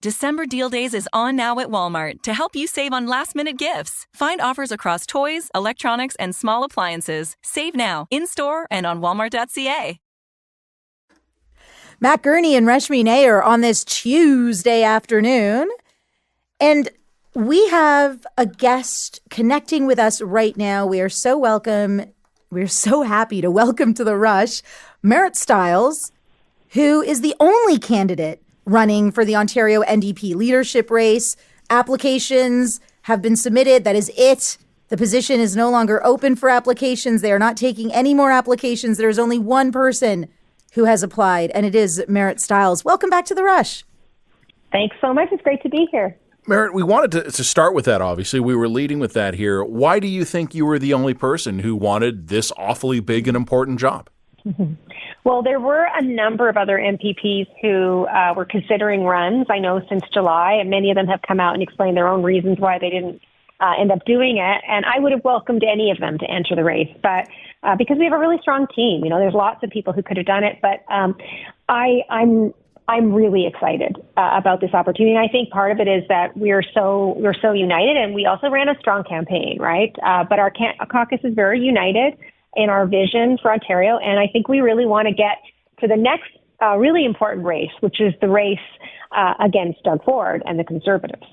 December Deal Days is on now at Walmart to help you save on last-minute gifts. Find offers across toys, electronics, and small appliances. Save now, in-store and on walmart.ca. Matt Gurney and Rashmi Nair on this Tuesday afternoon. And we have a guest connecting with us right now. We are so happy to welcome to the Rush Marit Stiles, who is the only candidate running for the Ontario NDP leadership race. Applications have been submitted. That is it. The position is no longer open for applications. They are not taking any more applications. There is only one person who has applied, and it is Marit Stiles. Welcome back to the Rush. Thanks so much. It's great to be here. Marit, we wanted to start with that, obviously. We were leading with that here. Why do you think you were the only person who wanted this awfully big and important job? Well, there were a number of other MPPs who were considering runs, I know, since July, and many of them have come out and explained their own reasons why they didn't end up doing it. And I would have welcomed any of them to enter the race. But because we have a really strong team, there's lots of people who could have done it. But I'm really excited about this opportunity. And I think part of it is that we're so united, and we also ran a strong campaign, right? But our caucus is very united in our vision for Ontario. And I think we really want to get to the next really important race, which is the race against Doug Ford and the Conservatives.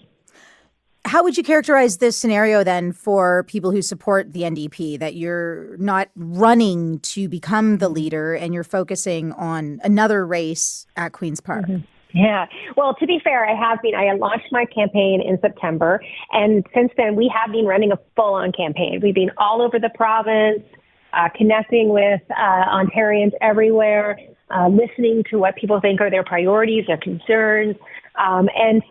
How would you characterize this scenario then for people who support the NDP, that you're not running to become the leader and you're focusing on another race at Queen's Park? Mm-hmm. Yeah. Well, to be fair, I launched my campaign in September. And since then, we have been running a full-on campaign. We've been all over the province, connecting with Ontarians everywhere, listening to what people think are their priorities, their concerns, and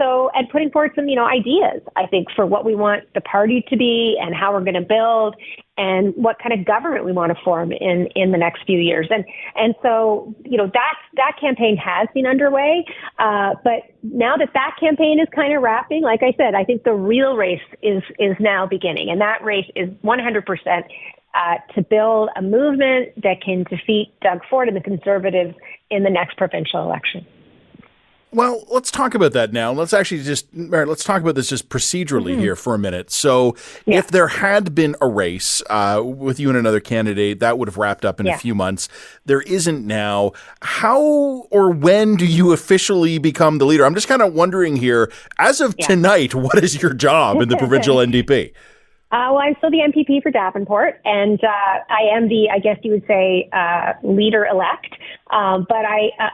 putting forward some, ideas, I think, for what we want the party to be and how we're going to build and what kind of government we want to form in the next few years. And so, that campaign has been underway. But now that campaign is kind of wrapping, like I said, I think the real race is now beginning. And that race is 100% to build a movement that can defeat Doug Ford and the Conservatives in the next provincial election. Well, let's talk about that now. Let's actually Marit, let's talk about this just procedurally here for a minute. So if there had been a race with you and another candidate, that would have wrapped up in a few months. There isn't now. How or when do you officially become the leader? I'm just kind of wondering here, as of tonight, what is your job in the provincial NDP? Well, I'm still the MPP for Davenport, and I am I guess you would say, leader-elect. But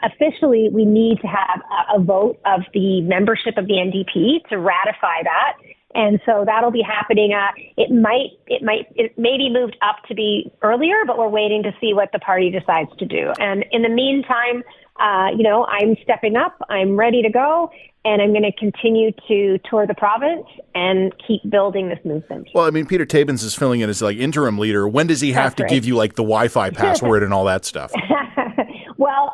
officially, we need to have a vote of the membership of the NDP to ratify that. And so that'll be happening. It may be moved up to be earlier, but we're waiting to see what the party decides to do. And in the meantime, I'm stepping up. I'm ready to go. And I'm going to continue to tour the province and keep building this movement. Well, I mean, Peter Tabens is filling in as interim leader. When does he have to give you the Wi-Fi password and all that stuff? Well,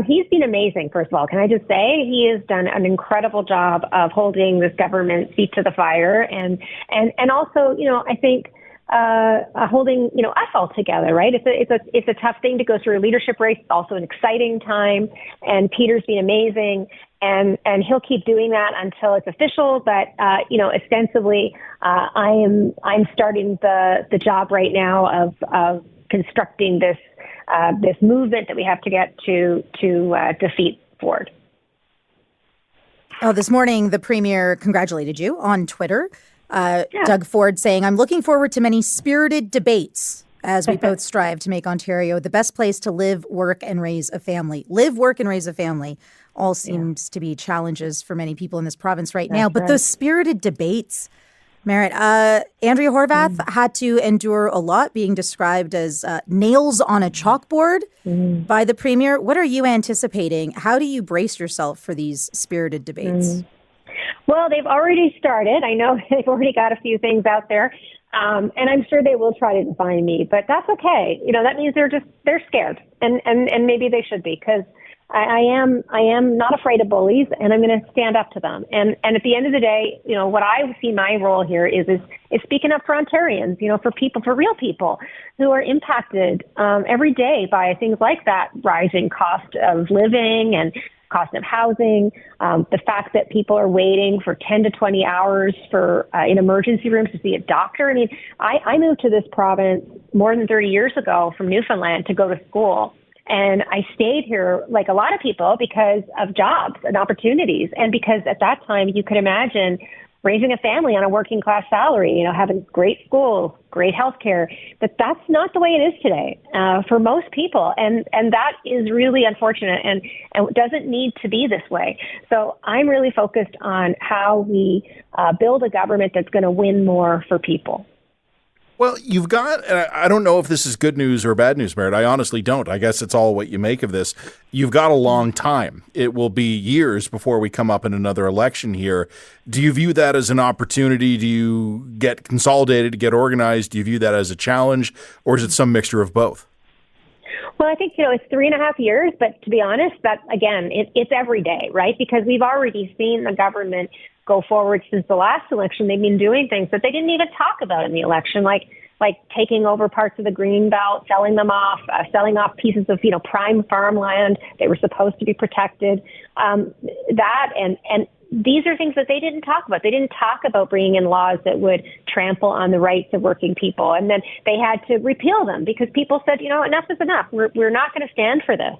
he's been amazing, first of all. Can I just say he has done an incredible job of holding this government feet to the fire. And also, I think holding, us all together, right? It's a tough thing to go through a leadership race. It's also an exciting time. And Peter's been amazing. And he'll keep doing that until it's official. But, ostensibly, I'm starting the job right now of constructing this movement that we have to get to defeat Ford. Oh, this morning, the Premier congratulated you on Twitter. Doug Ford saying, "I'm looking forward to many spirited debates as we both strive to make Ontario the best place to live, work, and raise a family." Live, work, and raise a family all seems to be challenges for many people in this province right now. But those spirited debates, Marit, Andrea Horwath had to endure a lot, being described as nails on a chalkboard by the Premier. What are you anticipating? How do you brace yourself for these spirited debates? Well, they've already started. I know they've already got a few things out there. And I'm sure they will try to define me, but that's okay. That means they're scared, and maybe they should be, because I am not afraid of bullies, and I'm going to stand up to them. And at the end of the day, what I see my role here is speaking up for Ontarians, for real people who are impacted every day by things like that rising cost of living and cost of housing, the fact that people are waiting for 10 to 20 hours for in emergency rooms to see a doctor. I mean, I moved to this province more than 30 years ago from Newfoundland to go to school. And I stayed here, like a lot of people, because of jobs and opportunities. And because at that time, you could imagine raising a family on a working class salary, having great schools, great health care, that's not the way it is today for most people. And that is really unfortunate and doesn't need to be this way. So I'm really focused on how we build a government that's going to win more for people. Well, you've got, I don't know if this is good news or bad news, Merritt. I honestly don't. I guess it's all what you make of this. You've got a long time. It will be years before we come up in another election here. Do you view that as an opportunity? Do you get consolidated, get organized? Do you view that as a challenge, or is it some mixture of both? Well, I think, it's 3.5 years, but to be honest, that, again, it's every day, right? Because we've already seen the government go forward since the last election. They've been doing things that they didn't even talk about in the election, like taking over parts of the Greenbelt, selling off pieces of, prime farmland. They were supposed to be protected. That and these are things that they didn't talk about. They didn't talk about bringing in laws that would trample on the rights of working people. And then they had to repeal them because people said, enough is enough. We're not going to stand for this.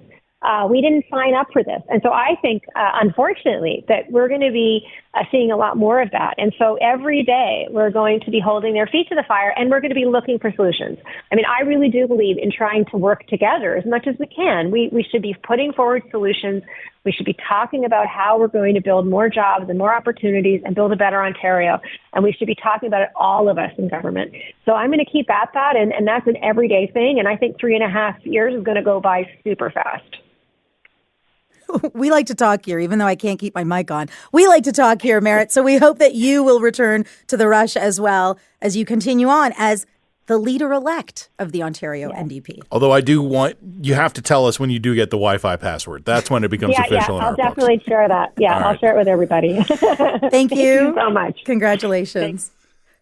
We didn't sign up for this. And so I think, unfortunately, that we're going to be seeing a lot more of that. And so every day we're going to be holding their feet to the fire and we're going to be looking for solutions. I mean, I really do believe in trying to work together as much as we can. We should be putting forward solutions. We should be talking about how we're going to build more jobs and more opportunities and build a better Ontario. And we should be talking about it, all of us in government. So I'm going to keep at that. And that's an everyday thing. And I think 3.5 years is going to go by super fast. We like to talk here, even though I can't keep my mic on. We like to talk here, Merritt. So we hope that you will return to the rush as well as you continue on as the leader-elect of the Ontario NDP. Although I do want, you have to tell us when you do get the Wi-Fi password. That's when it becomes official. I'll definitely share that. Yeah, I'll share it with everybody. Thank you so much. Congratulations.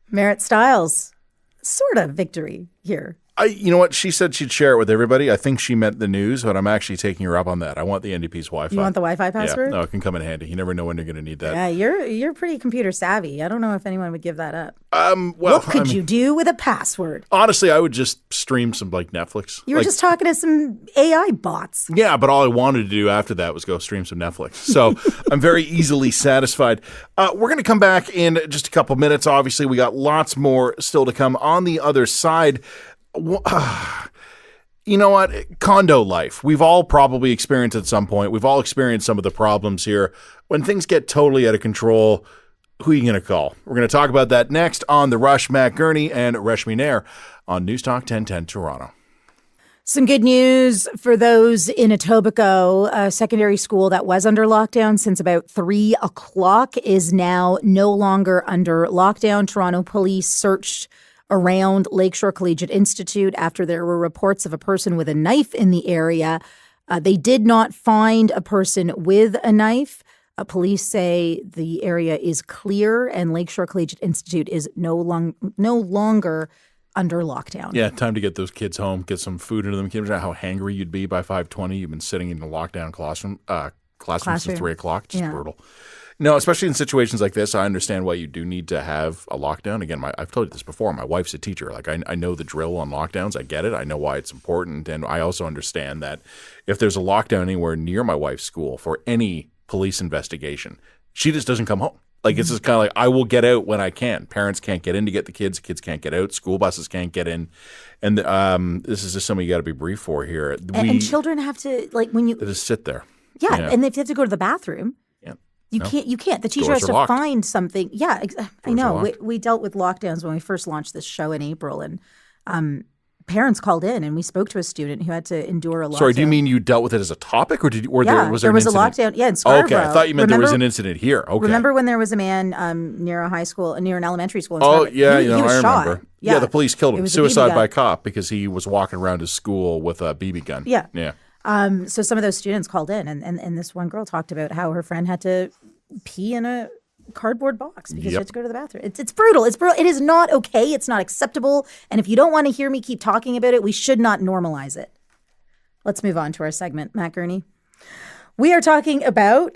Merritt Stiles, sort of victory here. You know what? She said she'd share it with everybody. I think she meant the news, but I'm actually taking her up on that. I want the NDP's Wi-Fi. You want the Wi-Fi password? Yeah, no, it can come in handy. You never know when you're going to need that. Yeah, you're pretty computer savvy. I don't know if anyone would give that up. Well, what could you do with a password? Honestly, I would just stream some Netflix. You were just talking to some AI bots. Yeah, but all I wanted to do after that was go stream some Netflix. So I'm very easily satisfied. We're going to come back in just a couple minutes. Obviously, we got lots more still to come on the other side. You know what? Condo life. We've all probably experienced at some point. We've all experienced some of the problems here. When things get totally out of control, who are you going to call? We're going to talk about that next on The Rush. Matt Gurney and Reshmi Nair on News Talk 1010 Toronto. Some good news for those in Etobicoke. A secondary school that was under lockdown since about 3 o'clock is now no longer under lockdown. Toronto police searched around Lakeshore Collegiate Institute after there were reports of a person with a knife in the area. They did not find a person with a knife. Police say the area is clear and Lakeshore Collegiate Institute is no longer under lockdown. Yeah, time to get those kids home, get some food into them. Can you imagine how hangry you'd be by 5:20? You've been sitting in a lockdown classroom since 3 o'clock. Just brutal. No, especially in situations like this, I understand why you do need to have a lockdown. Again, I've told you this before. My wife's a teacher. I know the drill on lockdowns. I get it. I know why it's important. And I also understand that if there's a lockdown anywhere near my wife's school for any police investigation, she just doesn't come home. It's just kind of I will get out when I can. Parents can't get in to get the kids. Kids can't get out. School buses can't get in. And this is just something you got to be briefed for here. And children have to, when you... They just sit there. Yeah, and if they have to go to the bathroom... You can't. The teacher has to find something. Yeah, I know. We dealt with lockdowns when we first launched this show in April, and parents called in, and we spoke to a student who had to endure a lockdown. Sorry, do you mean you dealt with it as a topic, or there was there an was incident? A lockdown. Yeah, in Scarborough. Okay, I thought you meant there was an incident here. Okay. Remember when there was a man near an elementary school in Scarborough? Oh, yeah, he was I shot. Remember. Yeah, the police killed him. Suicide by cop because he was walking around his school with a BB gun. Yeah. Yeah. So some of those students called in, and this one girl talked about how her friend had to pee in a cardboard box because she had to go to the bathroom. It's brutal. It's brutal. It is not okay. It's not acceptable. And if you don't want to hear me keep talking about it, we should not normalize it. Let's move on to our segment. Matt Gurney. We are talking about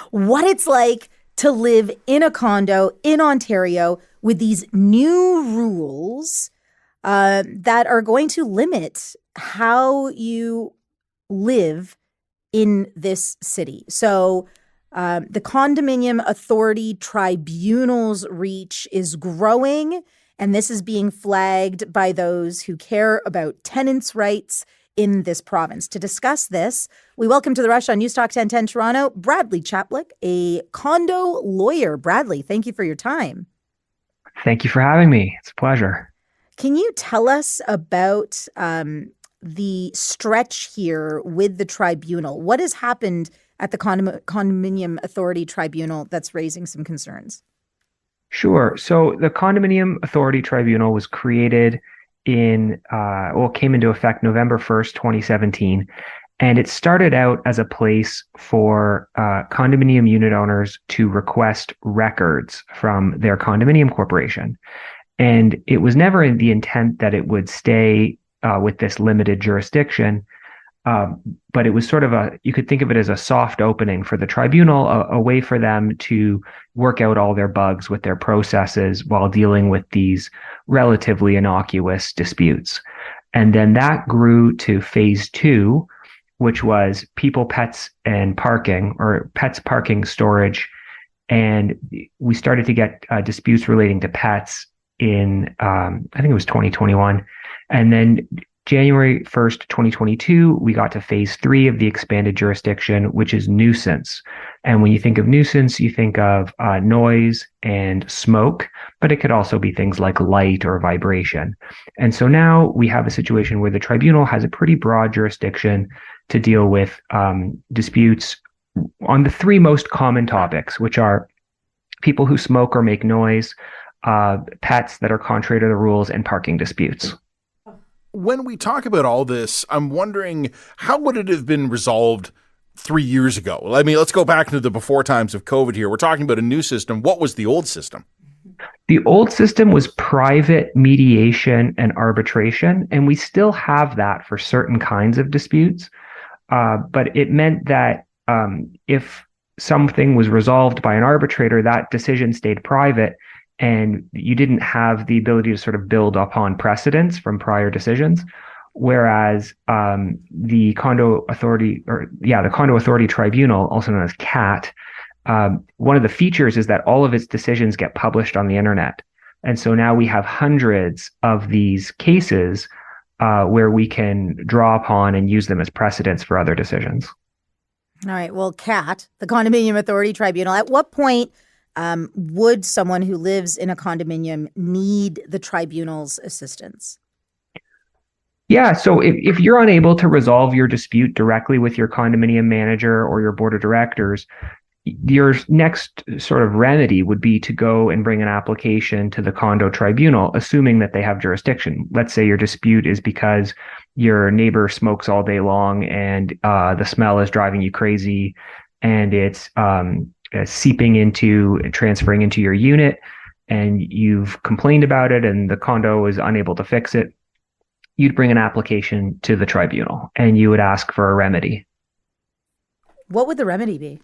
what it's like to live in a condo in Ontario with these new rules that are going to limit how you live in this city. So the Condominium Authority Tribunal's reach is growing, and this is being flagged by those who care about tenants' rights in this province. To discuss this, we welcome to the Rush on News Talk 1010 Toronto, Bradley Chaplick, a condo lawyer. Bradley, thank you for your time. Thank you for having me. It's a pleasure. Can you tell us about the stretch here with the tribunal? What has happened at the Condominium Authority Tribunal that's raising some concerns? Sure. So the Condominium Authority Tribunal was created came into effect November 1st, 2017. And it started out as a place for condominium unit owners to request records from their condominium corporation. And it was never in the intent that it would stay with this limited jurisdiction. But it was sort of you could think of it as a soft opening for the tribunal, a way for them to work out all their bugs with their processes while dealing with these relatively innocuous disputes. And then that grew to phase 2, which was people, pets, and parking, or pets, parking, storage. And we started to get disputes relating to pets in, I think it was 2021. And then January 1st, 2022, we got to phase 3 of the expanded jurisdiction, which is nuisance. And when you think of nuisance, you think of noise and smoke, but it could also be things like light or vibration. And so now we have a situation where the tribunal has a pretty broad jurisdiction to deal with disputes on the 3 most common topics, which are people who smoke or make noise, pets that are contrary to the rules, and parking disputes. When we talk about all this, I'm wondering, how would it have been resolved 3 years ago? I mean, let's go back to the before times of COVID here. We're talking about a new system. What was the old system? The old system was private mediation and arbitration, and we still have that for certain kinds of disputes. But it meant that if something was resolved by an arbitrator, that decision stayed private, and you didn't have the ability to sort of build upon precedents from prior decisions. Whereas the Condo Authority Tribunal, also known as CAT, one of the features is that all of its decisions get published on the internet. And so now we have hundreds of these cases where we can draw upon and use them as precedents for other decisions. All right. Well, CAT, the Condominium Authority Tribunal, at what point would someone who lives in a condominium need the tribunal's assistance? Yeah, so if you're unable to resolve your dispute directly with your condominium manager or your board of directors, your next sort of remedy would be to go and bring an application to the condo tribunal, assuming that they have jurisdiction. Let's say your dispute is because your neighbor smokes all day long and the smell is driving you crazy, and it's transferring into your unit, and you've complained about it and the condo is unable to fix it. You'd bring an application to the tribunal and you would ask for a remedy. What would the remedy be?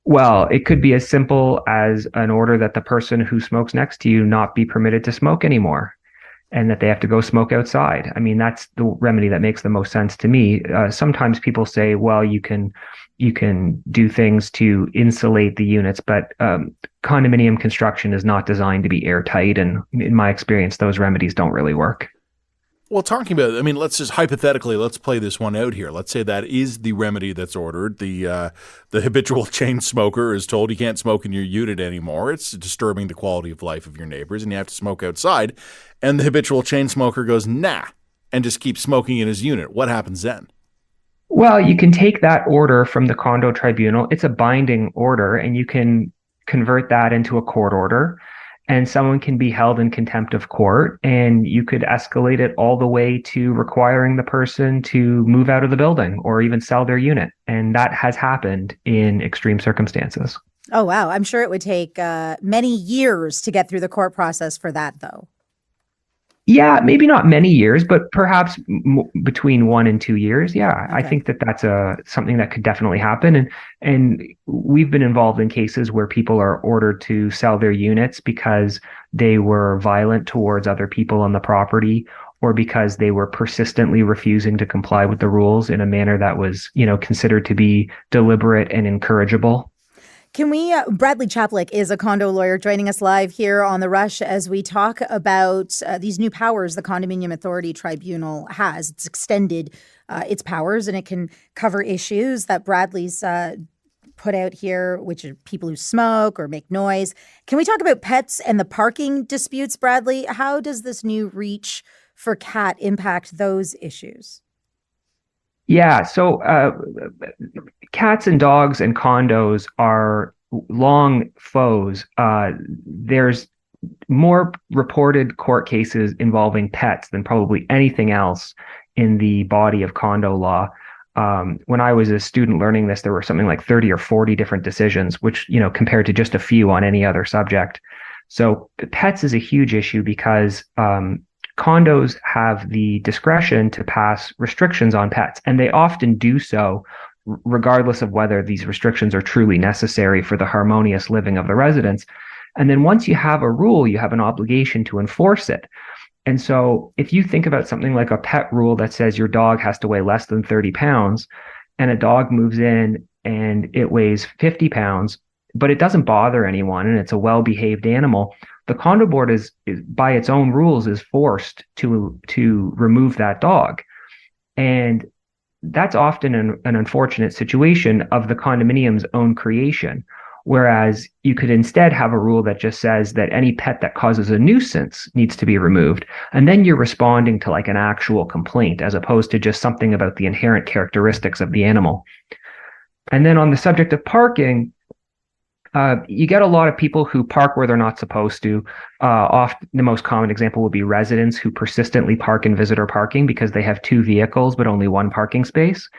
Well, it could be as simple as an order that the person who smokes next to you not be permitted to smoke anymore, and that they have to go smoke outside. I mean, that's the remedy that makes the most sense to me. Sometimes people say, well, you can do things to insulate the units, but condominium construction is not designed to be airtight. And in my experience, those remedies don't really work. Well, talking about, I mean, let's just hypothetically, let's play this one out here. Let's say that is the remedy that's ordered. The habitual chain smoker is told you can't smoke in your unit anymore. It's disturbing the quality of life of your neighbors, and you have to smoke outside. And the habitual chain smoker goes, nah, and just keeps smoking in his unit. What happens then? Well, you can take that order from the condo tribunal. It's a binding order, and you can convert that into a court order. And someone can be held in contempt of court, and you could escalate it all the way to requiring the person to move out of the building or even sell their unit. And that has happened in extreme circumstances. Oh, wow. I'm sure it would take many years to get through the court process for that, though. Yeah, maybe not many years, but perhaps between 1 and 2 years. Yeah, I think that that's something that could definitely happen. And we've been involved in cases where people are ordered to sell their units because they were violent towards other people on the property, or because they were persistently refusing to comply with the rules in a manner that was, considered to be deliberate and incorrigible. Can we, Bradley Chaplick is a condo lawyer joining us live here on The Rush as we talk about these new powers the Condominium Authority Tribunal has. It's extended its powers, and it can cover issues that Bradley's put out here, which are people who smoke or make noise. Can we talk about pets and the parking disputes, Bradley? How does this new reach for CAT impact those issues? Yeah, so cats and dogs and condos are long foes. There's more reported court cases involving pets than probably anything else in the body of condo law. When I was a student learning this, there were something like 30 or 40 different decisions, which, compared to just a few on any other subject. So pets is a huge issue because condos have the discretion to pass restrictions on pets, and they often do so regardless of whether these restrictions are truly necessary for the harmonious living of the residents. And then once you have a rule, you have an obligation to enforce it. And so if you think about something like a pet rule that says your dog has to weigh less than 30 pounds, and a dog moves in and it weighs 50 pounds, but it doesn't bother anyone and it's a well-behaved animal, the condo board is by its own rules is forced to remove that dog. And that's often an unfortunate situation of the condominium's own creation. Whereas you could instead have a rule that just says that any pet that causes a nuisance needs to be removed. And then you're responding to like an actual complaint as opposed to just something about the inherent characteristics of the animal. And then on the subject of parking, you get a lot of people who park where they're not supposed to. Often the most common example would be residents who persistently park in visitor parking because they have two vehicles but only one parking space.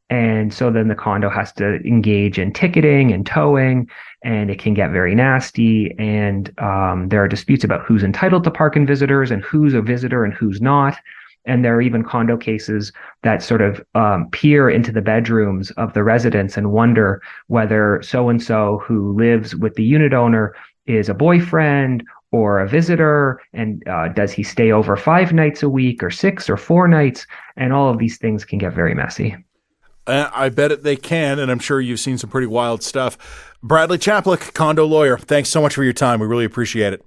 And so then the condo has to engage in ticketing and towing, and it can get very nasty. And there are disputes about who's entitled to park in visitors and who's a visitor and who's not. And there are even condo cases that sort of peer into the bedrooms of the residents and wonder whether so-and-so who lives with the unit owner is a boyfriend or a visitor, and does he stay over 5 nights a week or 6 or 4 nights? And all of these things can get very messy. I bet they can, and I'm sure you've seen some pretty wild stuff. Bradley Chaplick, condo lawyer, thanks so much for your time. We really appreciate it.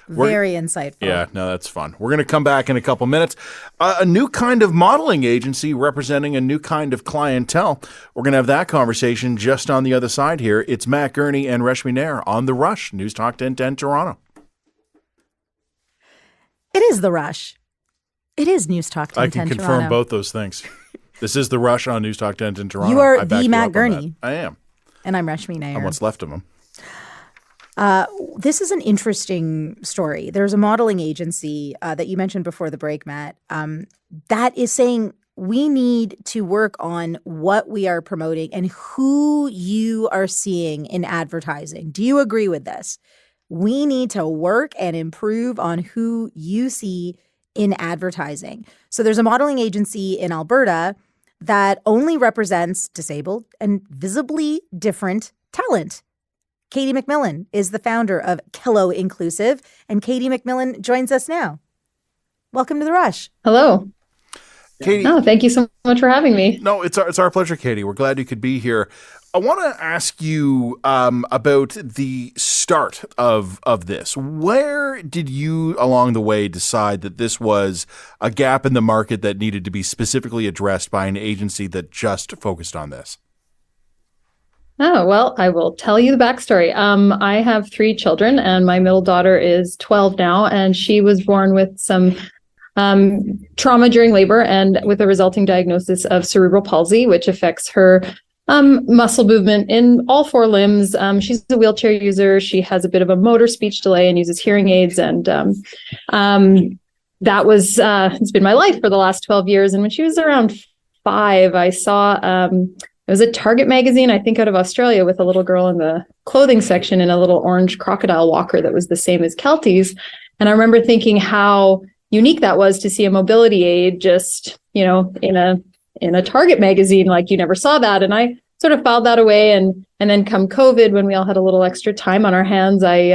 Very insightful. Yeah, no, that's fun. We're going to come back in a couple minutes. A new kind of modeling agency representing a new kind of clientele. We're going to have that conversation just on the other side here. It's Matt Gurney and Reshmi Nair on The Rush, News Talk 1010 Toronto. It is The Rush. It is News Talk 1010 Toronto. I can Toronto. confirm both those things. This is The Rush on News Talk 1010 Toronto. You are the Matt Gurney. I am. And I'm Reshmi Nair. I'm what's left of him. This is an interesting story. There's a modeling agency that you mentioned before the break, Matt, that is saying we need to work on what we are promoting and who you are seeing in advertising. Do you agree with this? We need to work and improve on who you see in advertising. So there's a modeling agency in Alberta that only represents disabled and visibly different talent. Katie McMillan is the founder of Kello Inclusive, and Katie McMillan joins us now. Welcome to The Rush. Hello. Katie. Oh, thank you so much for having me. No, it's our pleasure, Katie. We're glad you could be here. I want to ask you about the start of this. Where did you, along the way, decide that this was a gap in the market that needed to be specifically addressed by an agency that just focused on this? Oh, well, I will tell you the backstory. I have 3 children, and my middle daughter is 12 now, and she was born with some trauma during labor and with a resulting diagnosis of cerebral palsy, which affects her muscle movement in all 4 limbs. She's a wheelchair user. She has a bit of a motor speech delay and uses hearing aids. And that was, it's been my life for the last 12 years. And when she was around 5, I saw, it was a Target magazine, I think out of Australia, with a little girl in the clothing section in a little orange crocodile walker that was the same as Kelty's. And I remember thinking how unique that was to see a mobility aid just, in a Target magazine, like you never saw that. And I sort of filed that away. And then come COVID, when we all had a little extra time on our hands, I,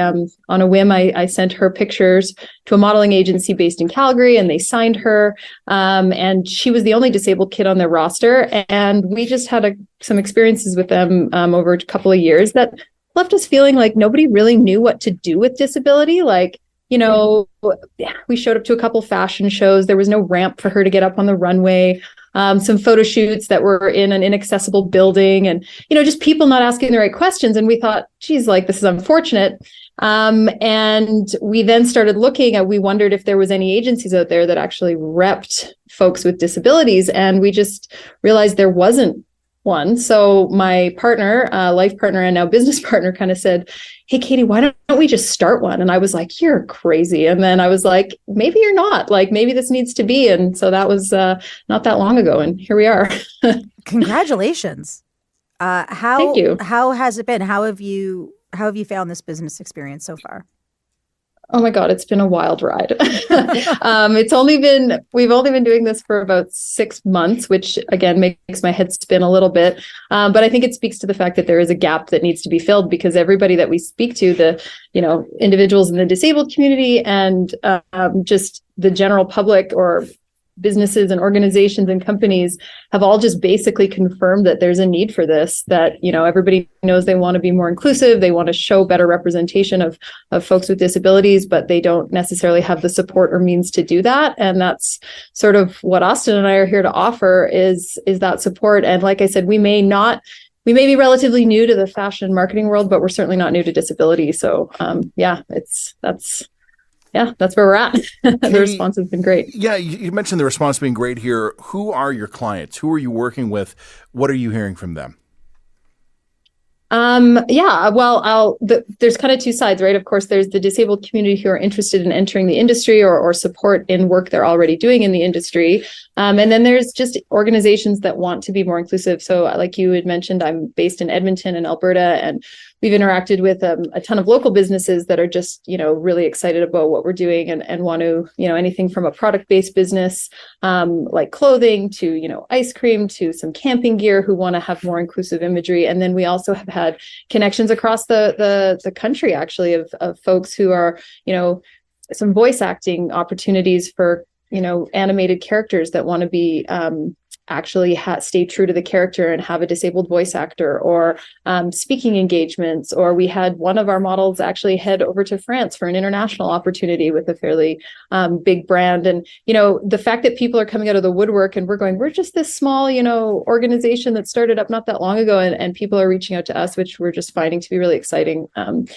on a whim, I sent her pictures to a modeling agency based in Calgary, and they signed her. And she was the only disabled kid on their roster. And we just had some experiences with them over a couple of years that left us feeling like nobody really knew what to do with disability. Like, we showed up to a couple fashion shows. There was no ramp for her to get up on the runway. Some photo shoots that were in an inaccessible building, and, just people not asking the right questions. And we thought, geez, like, this is unfortunate. And we then started we wondered if there was any agencies out there that actually repped folks with disabilities. And we just realized there wasn't one. So my partner, life partner, and now business partner kind of said, hey, Katie, why don't we just start one? And I was like, you're crazy. And then I was like, maybe you're not. Like, maybe this needs to be. And so that was not that long ago. And here we are. Congratulations. Thank you. How has it been? How have you found this business experience so far? Oh my God, it's been a wild ride. We've only been doing this for about 6 months, which again makes my head spin a little bit. But I think it speaks to the fact that there is a gap that needs to be filled, because everybody that we speak to, the individuals in the disabled community and just the general public, or businesses and organizations and companies, have all just basically confirmed that there's a need for this, that, everybody knows they want to be more inclusive. They want to show better representation of folks with disabilities, but they don't necessarily have the support or means to do that. And that's sort of what Austin and I are here to offer, is that support. And like I said, we may be relatively new to the fashion marketing world, but we're certainly not new to disability. So that's where we're at. The response has been great. Yeah, you mentioned the response being great here. Who are your clients? Who are you working with? What are you hearing from them? There's kind of two sides, right? Of course, there's the disabled community who are interested in entering the industry or support in work they're already doing in the industry. And then there's just organizations that want to be more inclusive. So like you had mentioned, I'm based in Edmonton in Alberta, and we've interacted with a ton of local businesses that are just, really excited about what we're doing and want to, anything from a product-based business, like clothing, to, ice cream, to some camping gear, who want to have more inclusive imagery. And then we also have had connections across the country, actually, of folks who are, some voice acting opportunities for, animated characters that want to be actually stay true to the character and have a disabled voice actor, or speaking engagements. Or we had one of our models actually head over to France for an international opportunity with a fairly big brand. And, the fact that people are coming out of the woodwork and we're just this small, organization that started up not that long ago, and people are reaching out to us, which we're just finding to be really exciting. And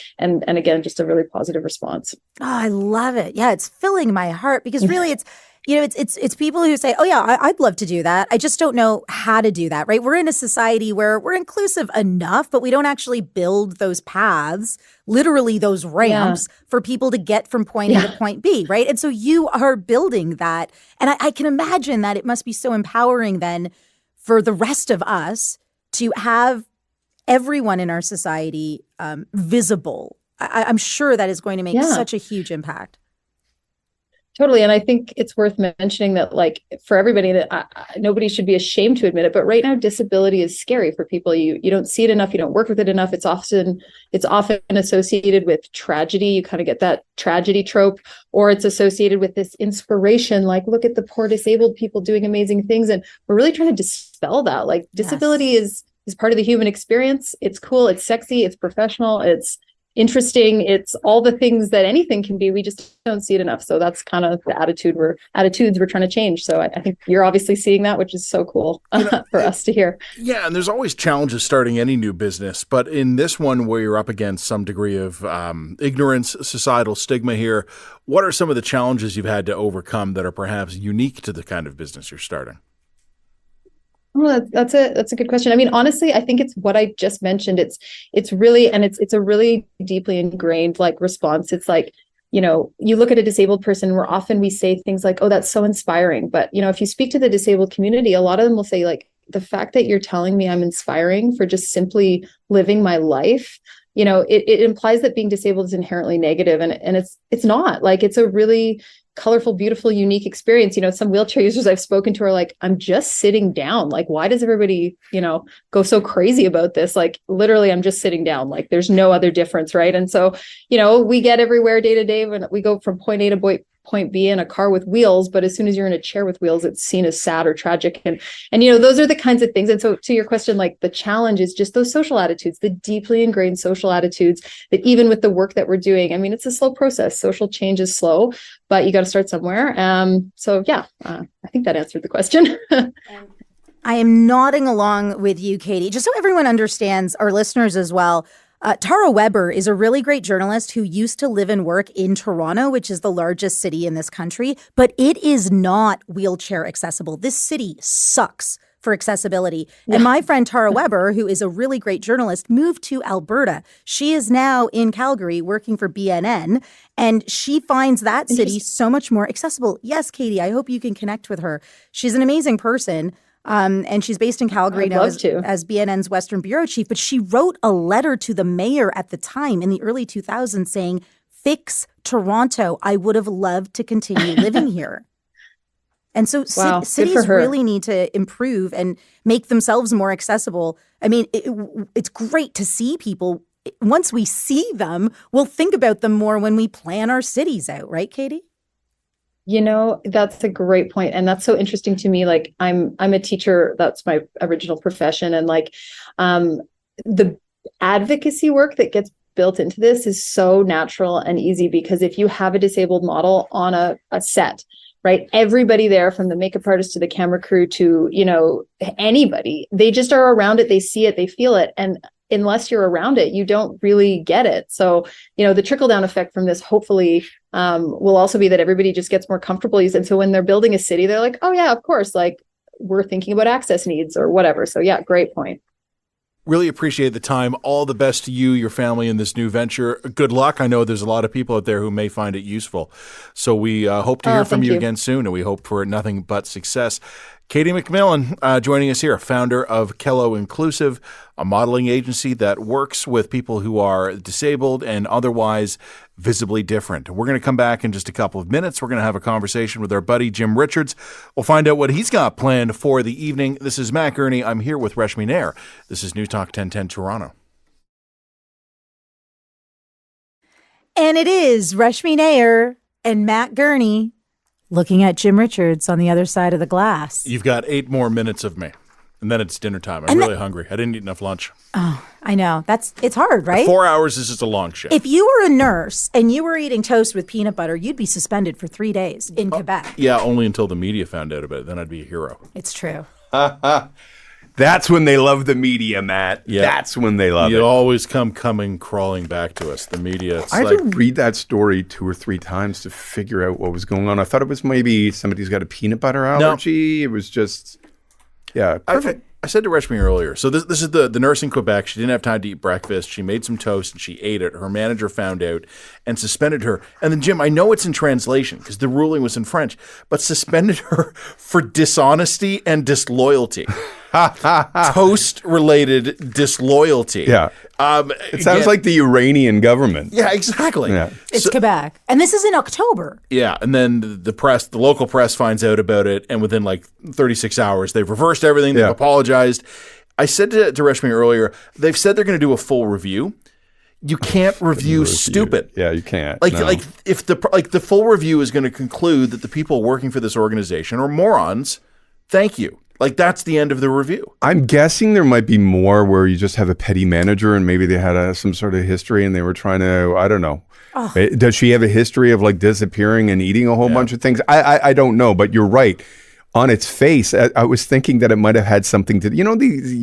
again, just a really positive response. Oh, I love it. Yeah, it's filling my heart, because really it's people who say, oh yeah, I'd love to do that. I just don't know how to do that, right? We're in a society where we're inclusive enough, but we don't actually build those paths, literally those ramps for people to get from point A to point B, right? And so you are building that. And I can imagine that it must be so empowering then for the rest of us to have everyone in our society visible. I'm sure that is going to make such a huge impact. Totally. And I think it's worth mentioning that, like, for everybody, that nobody should be ashamed to admit it. But right now, disability is scary for people. You don't see it enough. You don't work with it enough. It's often associated with tragedy. You kind of get that tragedy trope, or it's associated with this inspiration. Like, look at the poor disabled people doing amazing things. And we're really trying to dispel that. Like, disability is part of the human experience. It's cool. It's sexy. It's professional. It's interesting. It's all the things that anything can be. We just don't see it enough. So that's kind of the attitudes we're trying to change. So I think you're obviously seeing that, which is so cool for us to hear. Yeah. And there's always challenges starting any new business, but in this one where you're up against some degree of ignorance, societal stigma here, what are some of the challenges you've had to overcome that are perhaps unique to the kind of business you're starting? Well, that's a good question. I mean, honestly, I think it's what I just mentioned. It's really, and it's a really deeply ingrained like response. It's like, you look at a disabled person where often we say things like, oh, that's so inspiring. But, if you speak to the disabled community, a lot of them will say like, the fact that you're telling me I'm inspiring for just simply living my life, it implies that being disabled is inherently negative, and it's not. Like, it's a really colorful, beautiful, unique experience. Some wheelchair users I've spoken to are like, I'm just sitting down. Like, why does everybody, go so crazy about this? Like, literally, I'm just sitting down. Like, there's no other difference, right? And so, we get everywhere day to day when we go from point A to point B in a car with wheels, but as soon as you're in a chair with wheels, it's seen as sad or tragic. And those are the kinds of things. And so to your question, like, the challenge is just those social attitudes, the deeply ingrained social attitudes that even with the work that we're doing, I mean, it's a slow process. Social change is slow, but you got to start somewhere. I think that answered the question. I am nodding along with you, Katie, just so everyone understands, our listeners as well. Tara Weber is a really great journalist who used to live and work in Toronto, which is the largest city in this country, but it is not wheelchair accessible. This city sucks for accessibility. Yeah. And my friend Tara Weber, who is a really great journalist, moved to Alberta. She is now in Calgary working for BNN, and she finds that city so much more accessible. Yes, Katie, I hope you can connect with her. She's an amazing person. And she's based in Calgary now as BNN's Western Bureau Chief. But she wrote a letter to the mayor at the time in the early 2000s saying, "Fix Toronto. I would have loved to continue living here." And so cities really need to improve and make themselves more accessible. I mean, it's great to see people. Once we see them, we'll think about them more when we plan our cities out. Right, Katie? That's a great point. And that's so interesting to me. Like, I'm a teacher. That's my original profession. And like, the advocacy work that gets built into this is so natural and easy, because if you have a disabled model on a set, right, everybody there, from the makeup artist to the camera crew to, anybody, they just are around it. They see it, they feel it. And unless you're around it, you don't really get it. So, the trickle down effect from this, hopefully, will also be that everybody just gets more comfortable. And so when they're building a city, they're like, oh yeah, of course, like, we're thinking about access needs or whatever. So yeah, great point. Really appreciate the time. All the best to you, your family in this new venture. Good luck. I know there's a lot of people out there who may find it useful. So we hope to hear from you again soon, and we hope for nothing but success. Katie McMillan joining us here, founder of Kello Inclusive, a modeling agency that works with people who are disabled and otherwise visibly different. We're going to come back in just a couple of minutes. We're going to have a conversation with our buddy Jim Richards. We'll find out what he's got planned for the evening. This is Matt Gurney. I'm here with Reshmi Nair. This is New Talk 1010 Toronto. And it is Reshmi Nair and Matt Gurney looking at Jim Richards on the other side of the glass. You've got 8 more minutes of me, and then it's dinner time. I'm really hungry. I didn't eat enough lunch. Oh, I know. It's hard, right? 4 hours is just a long shift. If you were a nurse and you were eating toast with peanut butter, you'd be suspended for 3 days in Quebec. Yeah, only until the media found out about it. Then I'd be a hero. It's true. That's when they love the media, Matt. Yeah. That's when they love it. You always coming crawling back to us, the media. I had to read that story 2 or 3 times to figure out what was going on. I thought it was maybe somebody's got a peanut butter allergy. No. It was just, yeah. Perfect. I said to Reshmi earlier, so this is the nurse in Quebec. She didn't have time to eat breakfast. She made some toast and she ate it. Her manager found out and suspended her. And then, Jim, I know it's in translation because the ruling was in French, but suspended her for dishonesty and disloyalty. Toast-related disloyalty. Yeah. It sounds like the Iranian government. Yeah, exactly. Yeah. It's Quebec. And this is in October. Yeah. And then the local press finds out about it. And within like 36 hours, they've reversed everything. They've apologized. I said to Reshmi earlier, they've said they're going to do a full review. You can't review stupid. Yeah, you can't. Like if the full review is going to conclude that the people working for this organization are morons, thank you. Like, that's the end of the review. I'm guessing there might be more where you just have a petty manager and maybe they had some sort of history and they were trying to, I don't know. Oh. Does she have a history of like disappearing and eating a whole bunch of things? I don't know, but you're right. On its face, I was thinking that it might have had something to,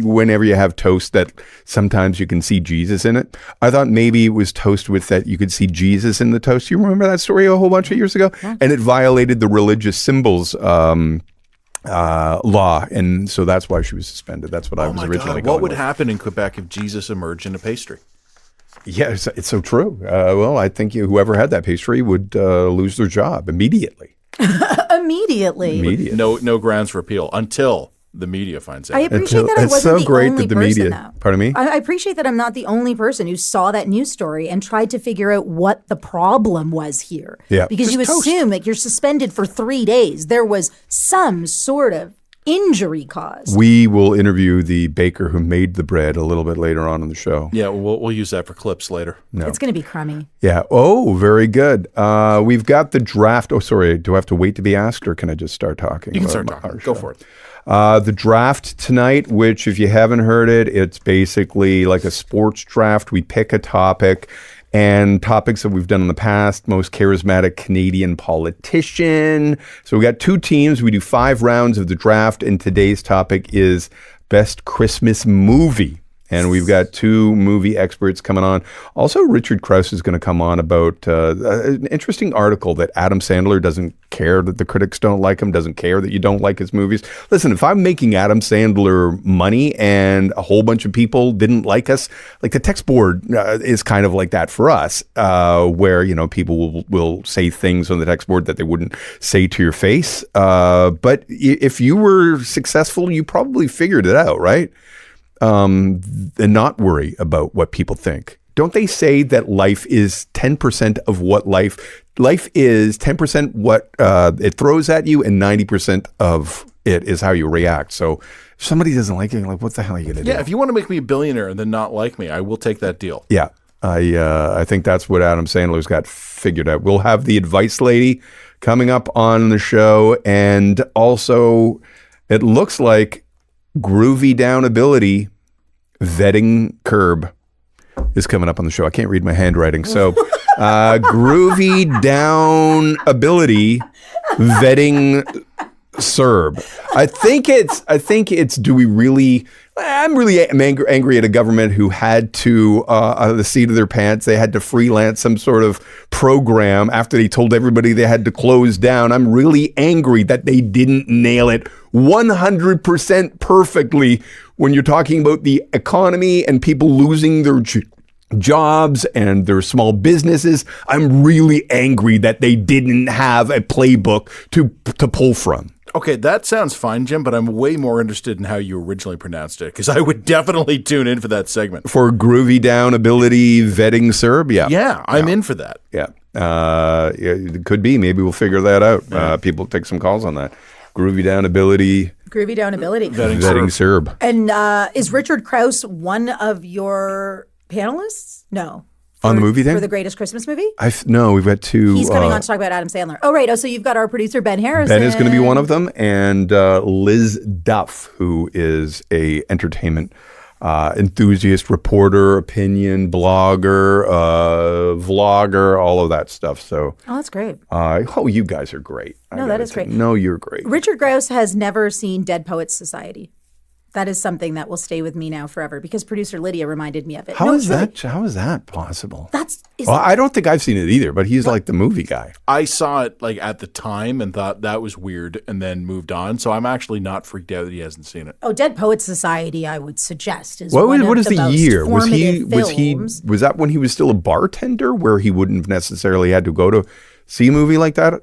whenever you have toast that sometimes you can see Jesus in it. I thought maybe it was toast with that you could see Jesus in the toast. You remember that story a whole bunch of years ago? Yeah. And it violated the religious symbols law, and so that's why she was suspended. That's what I was originally going What would happen in Quebec if Jesus emerged in a pastry? Yeah, it's so true. Well, I think whoever had that pastry would lose their job immediately. Immediately. No grounds for appeal until the media finds I out. appreciate that I It's wasn't so the great only that the person, media. though. Pardon me? I appreciate that I'm not the only person who saw that news story and tried to figure out what the problem was here. Yeah. Because you assume like you're suspended for 3 days. There was some sort of injury caused. We will interview the baker who made the bread a little bit later on in the show. Yeah, we'll use that for clips later. No. It's going to be crummy. Yeah. Oh, very good. We've got the draft. Oh, sorry. Do I have to wait to be asked, or can I just start talking? You can start about talking. our Go show? for it. The draft tonight, which if you haven't heard it, it's basically like a sports draft. We pick a topic, and topics that we've done in the past, most charismatic Canadian politician. So we got 2 teams. We do 5 rounds of the draft, and today's topic is best Christmas movie. And we've got 2 movie experts coming on. Also, Richard Krause is going to come on about an interesting article that Adam Sandler doesn't care that the critics don't like him, doesn't care that you don't like his movies. Listen, if I'm making Adam Sandler money and a whole bunch of people didn't like us, like the text board is kind of like that for us, where, people will say things on the text board that they wouldn't say to your face. But if you were successful, you probably figured it out, right? And not worry about what people think. Don't they say that life is 10% of what life is 10% what it throws at you, and 90% of it is how you react. So if somebody doesn't like you, like, what the hell are you going to do? Yeah, if you want to make me a billionaire and then not like me, I will take that deal. Yeah, I think that's what Adam Sandler's got figured out. We'll have the advice lady coming up on the show, and also it looks like Groovy Down Ability vetting Curb is coming up on the show. I can't read my handwriting. So Groovy Down Ability vetting Serb. I think it's do we really I'm really angry at a government who had to, the seat of their pants, they had to freelance some sort of program after they told everybody they had to close down. I'm really angry that they didn't nail it 100% perfectly when you're talking about the economy and people losing their jobs and their small businesses. I'm really angry that they didn't have a playbook to pull from. Okay, that sounds fine, Jim, but I'm way more interested in how you originally pronounced it, because I would definitely tune in for that segment. For Groovy Down Ability vetting Serb? Yeah, I'm in for that. Yeah, it could be. Maybe we'll figure that out. People take some calls on that. Groovy Down Ability. Groovy Down Ability. Vetting Serb. And is Richard Krause one of your panelists? No. On the movie thing? For the greatest Christmas movie? No, we've got 2. He's coming on to talk about Adam Sandler. Oh, right. Oh, so you've got our producer, Ben Harrison. Ben is going to be one of them. And Liz Duff, who is a entertainment enthusiast, reporter, opinion, blogger, vlogger, all of that stuff. So, oh, that's great. You guys are great. No, that is great. No, you're great. Richard Krause has never seen Dead Poets Society. That is something that will stay with me now forever because producer Lydia reminded me of it. How is that possible? I don't think I've seen it either, but he's like the movie guy. I saw it like at the time and thought that was weird and then moved on. So I'm actually not freaked out that he hasn't seen it. Oh, Dead Poets Society, I would suggest is what of is the year? Was films. Was that when he was still a bartender where he wouldn't have necessarily had to go to see a movie like that?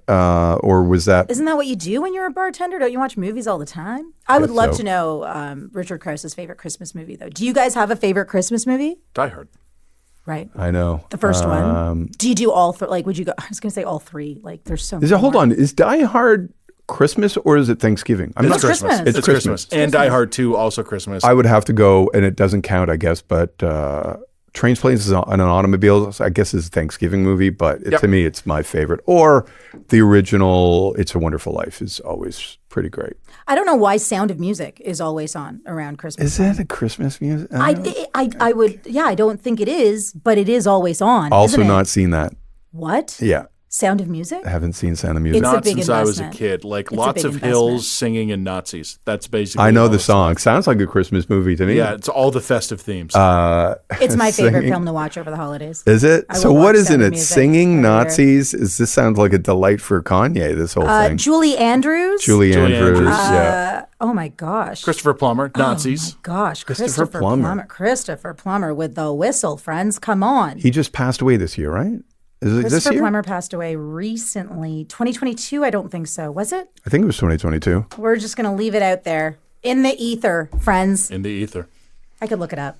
Or was that... Isn't that what you do when you're a bartender? Don't you watch movies all the time? I would love to know Richard Krause's favorite Christmas movie, though. Do you guys have a favorite Christmas movie? Die Hard. Right. I know. The first one. Do you do all would you go... I was going to say all 3. Like, there's so many. Hold on. Is Die Hard Christmas or is it Thanksgiving? It's Christmas. It's Christmas. And Die Hard 2, also Christmas. I would have to go, and it doesn't count, I guess, but... Trains, Planes, and Automobiles, I guess, is a Thanksgiving movie, but to me, it's my favorite. Or the original It's a Wonderful Life is always pretty great. I don't know why Sound of Music is always on around Christmas. Is that a Christmas music? I would, I don't think it is, but it is always on. Also not seen that. What? Yeah. Sound of Music? I haven't seen Sound of Music. It's not a big since I was a investment. kid. Like It's a lots big of investment. hills, singing, and Nazis. That's basically I know all the it's song. Sounds like a Christmas movie to me. Yeah, it's all the festive themes. It's my favorite Singing. film to watch over the holidays. Is it? I will So what watch is in Sound of it? Music Singing, every year. Nazis? This sounds like a delight for Kanye, this whole thing. Julie Andrews? Julie Andrews, Andrews. yeah. Oh my gosh. Christopher Plummer, Nazis. Gosh, Christopher Plummer. Christopher Plummer with the whistle, friends. Come on. He just passed away this year, right? Is it this Christopher year? Plummer passed away recently. 2022, I don't think so. Was it? I think it was 2022. We're just going to leave it out there. In the ether, friends. In the ether. I could look it up.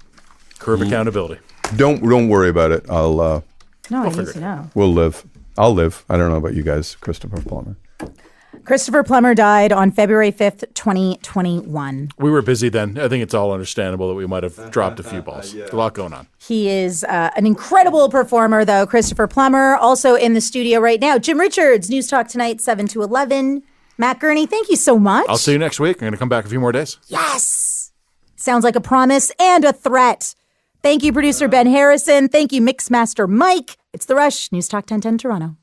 Curve accountability. Don't worry about it. No, I need to know. We'll live. I'll live. I don't know about you guys, Christopher Plummer. Christopher Plummer died on February 5th, 2021. We were busy then. I think it's all understandable that we might have dropped a few balls. A lot going on. He is an incredible performer, though, Christopher Plummer. Also in the studio right now, Jim Richards, News Talk Tonight, 7 to 11. Matt Gurney, thank you so much. I'll see you next week. I'm going to come back a few more days. Yes! Sounds like a promise and a threat. Thank you, producer Ben Harrison. Thank you, Mixmaster Mike. It's The Rush, News Talk 1010 Toronto.